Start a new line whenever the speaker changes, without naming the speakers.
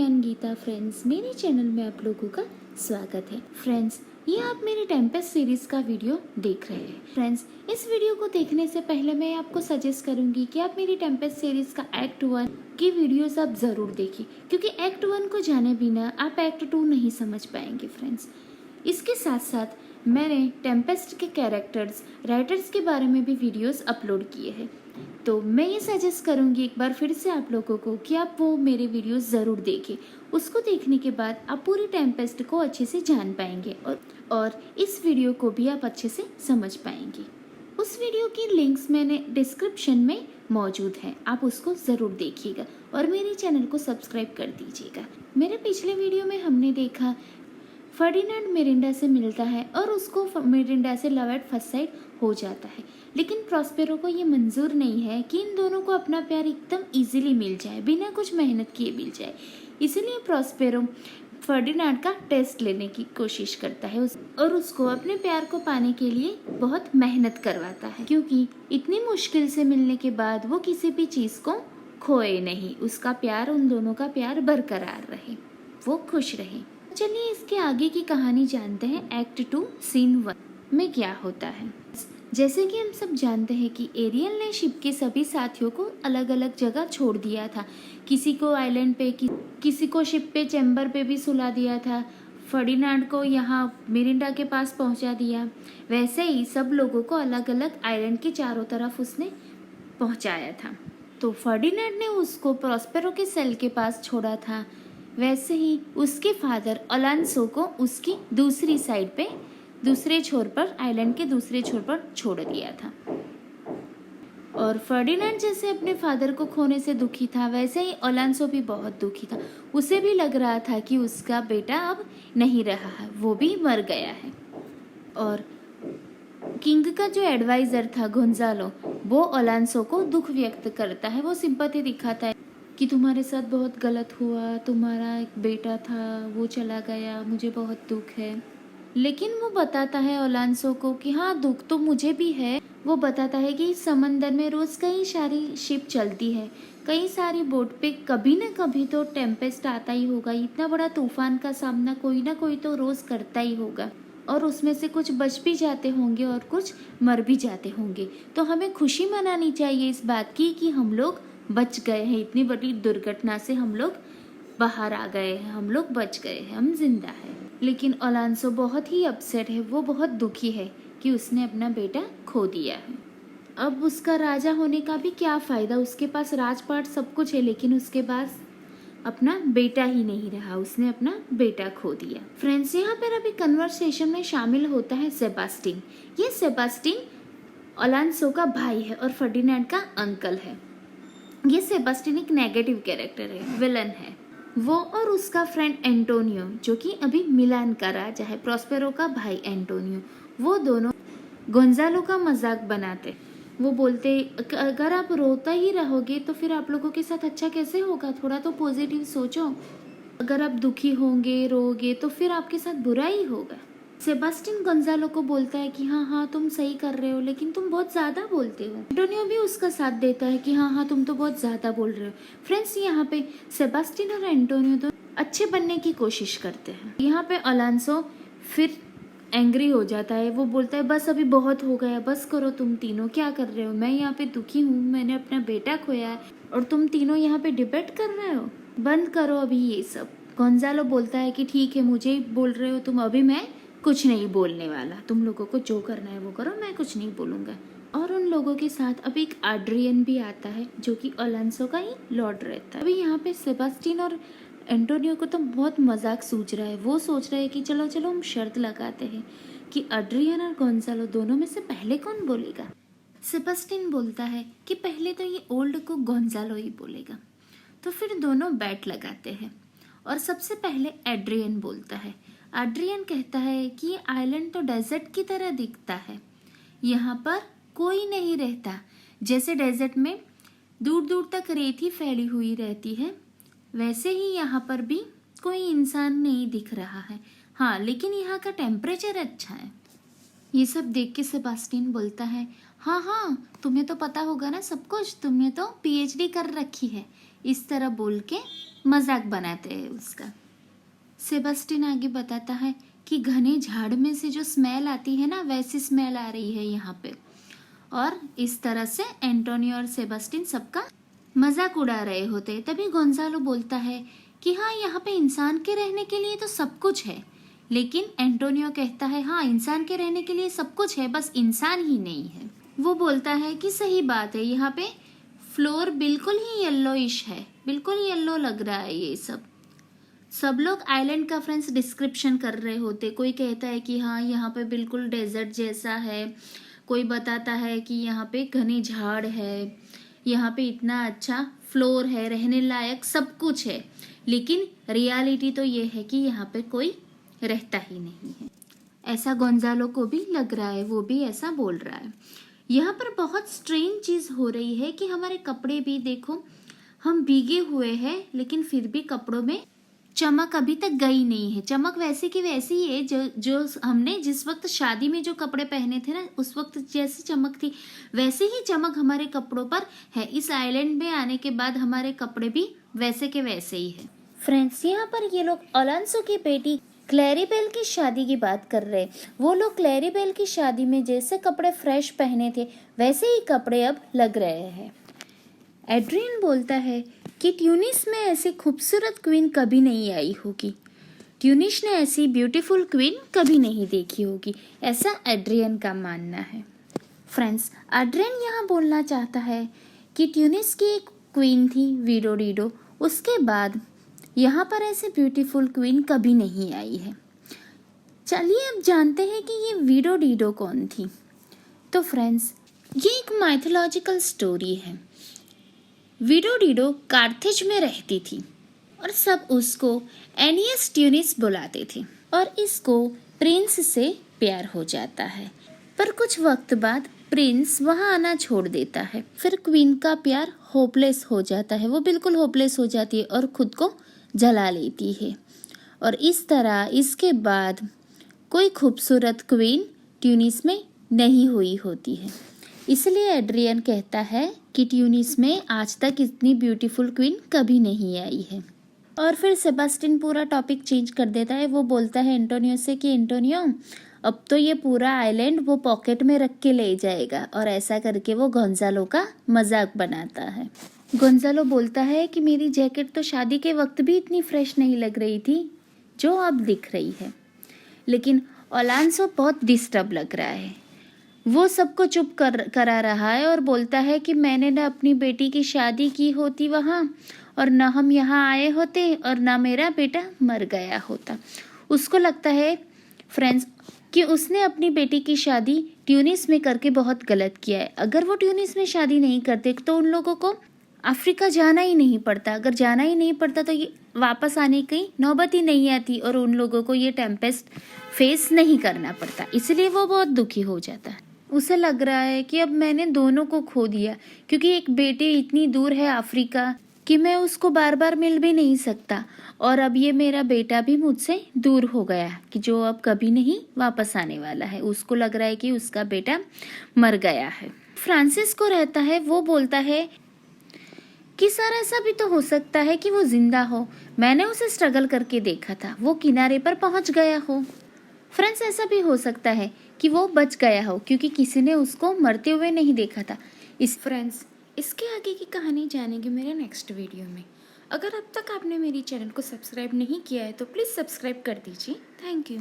ज्ञान गीता फ्रेंड्स, मेरे चैनल में आप लोगों का स्वागत है। फ्रेंड्स, ये आप मेरी टेम्पेस्ट सीरीज का वीडियो देख रहे हैं। फ्रेंड्स, इस वीडियो को देखने से पहले मैं आपको सजेस्ट करूंगी कि आप मेरी टेम्पेस्ट सीरीज का एक्ट 1 की वीडियोस आप जरूर देखिए, क्योंकि एक्ट 1 को जाने बिना आप एक्ट 2 नहीं समझ पाएंगे। फ्रेंड्स, इसके साथ साथ मैंने टेम्पेस्ट के कैरेक्टर्स, राइटर्स के बारे में भी वीडियोस अपलोड किए हैं। तो मैं ये सजेस्ट करूँगी एक बार फिर से आप लोगों को कि आप वो मेरे वीडियोस ज़रूर देखें। उसको देखने के बाद आप पूरी टेम्पेस्ट को अच्छे से जान पाएंगे और इस वीडियो को भी आप अच्छे से समझ पाएंगे। उस वीडियो की लिंक्स मैंने डिस्क्रिप्शन में मौजूद है, आप उसको ज़रूर देखिएगा और मेरे चैनल को सब्सक्राइब कर दीजिएगा। मेरे पिछले वीडियो में हमने देखा फर्डिनेंड मिरिंडा से मिलता है और उसको मिरिंडा से लव एट फर्स्ट साइट हो जाता है, लेकिन प्रॉस्पेरो को ये मंजूर नहीं है कि इन दोनों को अपना प्यार एकदम इजीली मिल जाए, बिना कुछ मेहनत किए मिल जाए। इसलिए प्रॉस्पेरो फर्डिनेंड का टेस्ट लेने की कोशिश करता है और उसको अपने प्यार को पाने के लिए बहुत मेहनत करवाता है, क्योंकि इतनी मुश्किल से मिलने के बाद वो किसी भी चीज़ को खोए नहीं, उसका प्यार, उन दोनों का प्यार बरकरार रहे, वो खुश रहे। चलिए इसके आगे की कहानी जानते हैं। एक्ट 2 सीन 1 में क्या होता है। जैसे कि हम सब जानते हैं कि एरियल ने शिप के सभी साथियों को अलग अलग जगह छोड़ दिया था। किसी को आइलैंड पे, किसी को शिप पे चैम्बर पे भी सुला दिया था। फर्डिनेंड को यहाँ मिरिंडा के पास पहुँचा दिया। वैसे ही सब लोगों को अलग अलग आइलैंड के चारों तरफ उसने पहुँचाया था। तो फर्डिनेंड ने उसको प्रॉस्पेरो के सेल के पास छोड़ा था। वैसे ही उसके फादर अलांसो को उसकी दूसरी साइड पे, दूसरे छोर पर, आइलैंड के दूसरे छोर पर छोड़ दिया था। और फर्डिनेंड जैसे अपने फादर को खोने से दुखी था, वैसे ही अलांसो भी बहुत दुखी था। उसे भी लग रहा था कि उसका बेटा अब नहीं रहा है, वो भी मर गया है। और किंग का जो एडवाइजर था गोंजालो, वो अलांसो को दुख व्यक्त करता है, वो सिंपैथी दिखाता है कि तुम्हारे साथ बहुत गलत हुआ, तुम्हारा एक बेटा था वो चला गया, मुझे बहुत दुख है। लेकिन वो बताता है अलांसो को कि हाँ, दुख तो मुझे भी है। वो बताता है कि इस समंदर में रोज कई सारी शिप चलती है, कई सारी बोट पे कभी न कभी तो टेम्पेस्ट आता ही होगा। इतना बड़ा तूफान का सामना कोई ना कोई तो रोज करता ही होगा, और उसमें से कुछ बच भी जाते होंगे और कुछ मर भी जाते होंगे। तो हमें खुशी मनानी चाहिए इस बात की कि हम लोग बच गए हैं, इतनी बड़ी दुर्घटना से हम लोग बाहर आ गए हैं, हम लोग बच गए हैं, हम जिंदा हैं। लेकिन अलांसो बहुत ही अपसेट है, वो बहुत दुखी है कि उसने अपना बेटा खो दिया है। अब उसका राजा होने का भी क्या फ़ायदा, उसके पास राजपाट सब कुछ है, लेकिन उसके पास अपना बेटा ही नहीं रहा, उसने अपना बेटा खो दिया। फ्रेंड्स, यहाँ पर अभी कन्वर्सेशन में शामिल होता है सेबास्टिन। ये सेबास्टिन अलांसो का भाई है और फर्डिनेंड का अंकल है। ये सेबास्टिन एक नेगेटिव कैरेक्टर है, विलन है। वो और उसका फ्रेंड एंटोनियो, जो कि अभी मिलान का राजा है, प्रॉस्पेरो का भाई एंटोनियो, वो दोनों गोंजालो का मजाक बनाते। वो बोलते, अगर आप रोता ही रहोगे तो फिर आप लोगों के साथ अच्छा कैसे होगा, थोड़ा तो पॉजिटिव सोचो। अगर आप दुखी होंगे, रोगे तो फिर आपके साथ बुरा ही होगा। सेबास्टिन गोंजालो को बोलता है कि हाँ हाँ तुम सही कर रहे हो, लेकिन तुम बहुत ज़्यादा बोलते हो। एंटोनियो भी उसका साथ देता है कि हाँ हाँ तुम तो बहुत ज़्यादा बोल रहे हो। फ्रेंड्स, यहाँ पे सेबास्टिन और एंटोनियो तो अच्छे बनने की कोशिश करते हैं। यहाँ पे अलांसो फिर एंग्री हो जाता है। वो बोलता है बस अभी बहुत हो गया, बस करो, तुम तीनों क्या कर रहे हो, मैं यहाँ पे दुखी हूँ, मैंने अपना बेटा खोया है और तुम तीनों यहाँ पे डिबेट कर रहे हो, बंद करो अभी ये सब। गोंजालो बोलता है कि ठीक है, मुझे बोल रहे हो तुम, अभी मैं कुछ नहीं बोलने वाला, तुम लोगों को जो करना है वो करो, मैं कुछ नहीं बोलूँगा। और उन लोगों के साथ अभी एक एड्रियन भी आता है, जो कि अलांसो का ही लॉर्ड रहता है। अभी यहाँ पे सेबास्टिन और एंटोनियो को तो बहुत मजाक सूझ रहा है। वो सोच रहे हैं कि चलो चलो हम शर्त लगाते हैं कि एड्रियन और गोंजालो दोनों में से पहले कौन बोलेगा। सेबास्टिन बोलता है कि पहले तो ये ओल्ड को गोंजालो ही बोलेगा। तो फिर दोनों बैट लगाते हैं और सबसे पहले एड्रियन बोलता है। एड्रियन कहता है कि ये आइलैंड तो डेजर्ट की तरह दिखता है, यहाँ पर कोई नहीं रहता। जैसे डेजर्ट में दूर दूर तक रेत ही फैली हुई रहती है, वैसे ही यहाँ पर भी कोई इंसान नहीं दिख रहा है। हाँ, लेकिन यहाँ का टेम्परेचर अच्छा है। ये सब देख के सेबास्टिन बोलता है, हाँ हाँ तुम्हें तो पता होगा ना सब कुछ, तुमने तो पीएचडी कर रखी है। इस तरह बोल के मजाक बनाते हैं उसका। सेबेस्टियन आगे बताता है कि घने झाड़ में से जो स्मेल आती है ना, वैसी स्मेल आ रही है यहाँ पे। और इस तरह से एंटोनियो और सेबेस्टियन सबका मजाक उड़ा रहे होते। तभी गोंजालो बोलता है कि हाँ, यहाँ पे इंसान के रहने के लिए तो सब कुछ है। लेकिन एंटोनियो कहता है हाँ, इंसान के रहने के लिए सब कुछ है, बस इंसान ही नहीं है। वो बोलता है कि सही बात है, यहाँ पे फ्लोर बिल्कुल ही येल्लोइश है, बिल्कुल येल्लो लग रहा है ये सब लोग आइलैंड का फ्रेंड्स डिस्क्रिप्शन कर रहे होते। कोई कहता है कि हाँ, यहाँ पे बिल्कुल डेजर्ट जैसा है, कोई बताता है कि यहाँ पे घने झाड़ है, यहाँ पे इतना अच्छा फ्लोर है, रहने लायक सब कुछ है। लेकिन रियलिटी तो ये है कि यहाँ पे कोई रहता ही नहीं है। ऐसा गोंजालो को भी लग रहा है, वो भी ऐसा बोल रहा है। यहाँ पर बहुत स्ट्रेंज चीज हो रही है कि हमारे कपड़े भी देखो, हम भीगे हुए हैं लेकिन फिर भी कपड़ों में चमक अभी तक गई नहीं है। चमक वैसे की वैसी ही है जो हमने जिस वक्त शादी में जो कपड़े पहने थे ना, उस वक्त जैसी चमक थी वैसे ही चमक हमारे कपड़ों पर है। इस आइलैंड में आने के बाद हमारे कपड़े भी वैसे के वैसे ही है। फ्रेंड्स, यहाँ पर ये लोग अलांसो की बेटी क्लैरिबेल की शादी की बात कर रहे हैं। वो लोग क्लैरिबेल की शादी में जैसे कपड़े फ्रेश पहने थे वैसे ही कपड़े अब लग रहे हैं। एड्रियन बोलता है कि ट्यूनिस में ऐसी खूबसूरत क्वीन कभी नहीं आई होगी, ट्यूनिस ने ऐसी ब्यूटीफुल क्वीन कभी नहीं देखी होगी, ऐसा एड्रियन का मानना है। फ्रेंड्स, एड्रियन यहाँ बोलना चाहता है कि ट्यूनिस की एक क्वीन थी विडोडिडो, उसके बाद यहाँ पर ऐसे ब्यूटीफुल क्वीन कभी नहीं आई है। चलिए अब जानते हैं कि ये विडोडिडो कौन थी। तो फ्रेंड्स, ये एक माइथोलॉजिकल स्टोरी है। विडोडिडो कार्थेज में रहती थी और सब उसको एनियस ट्यूनिस बुलाते थे और इसको प्रिंस से प्यार हो जाता है। पर कुछ वक्त बाद प्रिंस वहां आना छोड़ देता है। फिर क्वीन का प्यार होपलेस हो जाता है, वो बिल्कुल होपलेस हो जाती है और खुद को जला लेती है। और इस तरह इसके बाद कोई खूबसूरत क्वीन ट्यूनिस में नहीं हुई होती है। इसलिए एड्रियन कहता है कि ट्यूनिस में आज तक इतनी ब्यूटीफुल क्वीन कभी नहीं आई है। और फिर सेबेस्टियन पूरा टॉपिक चेंज कर देता है। वो बोलता है एंटोनियो से कि एंटोनियो, अब तो ये पूरा आइलैंड वो पॉकेट में रख के ले जाएगा। और ऐसा करके वो गोंजालो का मजाक बनाता है। गोंजालो बोलता है कि मेरी जैकेट तो शादी के वक्त भी इतनी फ्रेश नहीं लग रही थी जो अब दिख रही है। लेकिन अलांसो बहुत डिस्टर्ब लग रहा है। वो सबको चुप करा रहा है और बोलता है कि मैंने ना अपनी बेटी की शादी की होती वहाँ, और ना हम यहाँ आए होते, और ना मेरा बेटा मर गया होता। उसको लगता है फ्रेंड्स कि उसने अपनी बेटी की शादी ट्यूनिस में करके बहुत गलत किया है। अगर वो ट्यूनिस में शादी नहीं करते तो उन लोगों को अफ्रीका जाना ही नहीं पड़ता। अगर जाना ही नहीं पड़ता तो ये वापस आने की नौबत ही नहीं आती और उन लोगों को ये टेम्पेस्ट फेस नहीं करना पड़ता। इसलिए वो बहुत दुखी हो जाता है। उसे लग रहा है कि अब मैंने दोनों को खो दिया, क्योंकि एक बेटी इतनी दूर है अफ्रीका कि मैं उसको बार बार मिल भी नहीं सकता, और अब ये मेरा बेटा भी मुझसे दूर हो गया कि जो अब कभी नहीं वापस आने वाला है। उसको लग रहा है कि उसका बेटा मर गया है। फ्रांसिस को रहता है, वो बोलता है कि सर ऐसा भी तो हो सकता है कि वो जिंदा हो, मैंने उसे स्ट्रगल करके देखा था, वो किनारे पर पहुंच गया हो। फ्रेंड्स, ऐसा भी हो सकता है कि वो बच गया हो क्योंकि किसी ने उसको मरते हुए नहीं देखा था। इसके आगे की कहानी जानेंगे मेरे नेक्स्ट वीडियो में। अगर अब तक आपने मेरी चैनल को सब्सक्राइब नहीं किया है तो प्लीज़ सब्सक्राइब कर दीजिए। Thank you.